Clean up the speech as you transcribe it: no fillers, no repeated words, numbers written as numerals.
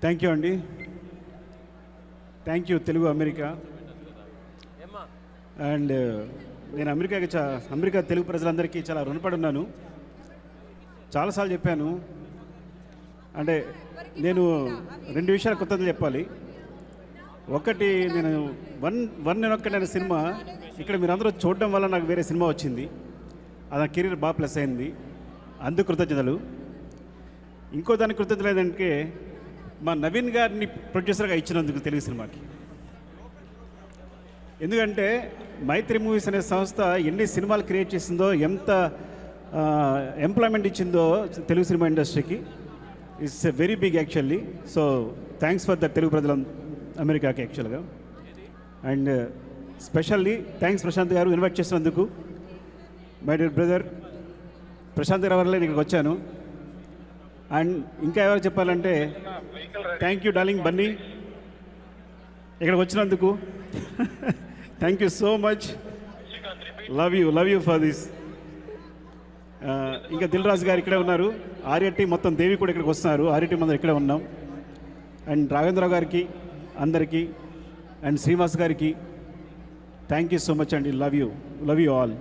Thank you అండి. Thank you Telugu America. And నేను America Telugu ప్రజలందరికీ చాలా రుణపడి ఉన్నాను. చాలాసార్లు చెప్పాను. అంటే నేను 2 విషయాలు కొత్తది చెప్పాలి. ఒకటి, నేను వన్ అనే సినిమా ఇక్కడ మీరందరూ చూడడం వల్ల నాకు వేరే సినిమా వచ్చింది. అది కెరీర్ బాగా ప్లస్ అయింది. అందుకు కృతజ్ఞతలు. ఇంకో దానికి కృతజ్ఞతలు ఏంటంటే మా నవీన్ గారిని ప్రొడ్యూసర్గా ఇచ్చినందుకు తెలుగు సినిమాకి. ఎందుకంటే మైత్రి మూవీస్ అనే సంస్థ ఎన్ని సినిమాలు క్రియేట్ చేసిందో, ఎంత ఎంప్లాయ్మెంట్ ఇచ్చిందో తెలుగు సినిమా ఇండస్ట్రీకి. It's a very big actually. So thanks for the Telugu ప్రజల అమెరికాకి యాక్చువల్గా. అండ్ స్పెషల్లీ థ్యాంక్స్ ప్రశాంత్ గారు ఇన్వైట్ చేసినందుకు. మై డియర్ బ్రదర్ ప్రశాంత్ గారి వల్లే ఇక్కడికి వచ్చాను. అండ్ ఇంకా ఎవరు చెప్పాలంటే థ్యాంక్ యూ డార్లింగ్ బన్నీ ఇక్కడికి వచ్చినందుకు. Thank you so much. Love you for this. ఇంకా దిల్ రాజు గారు ఇక్కడే ఉన్నారు. ఆర్యటి మొత్తం దేవి కూడా ఇక్కడికి వస్తున్నారు. ఆర్యటి మనం ఇక్కడే ఉన్నాం. అండ్ రాఘవేంద్రరావు గారికి అందరికీ అండ్ శ్రీనివాస్ గారికి థ్యాంక్ యూ సో మచ్ అండి. Love you all.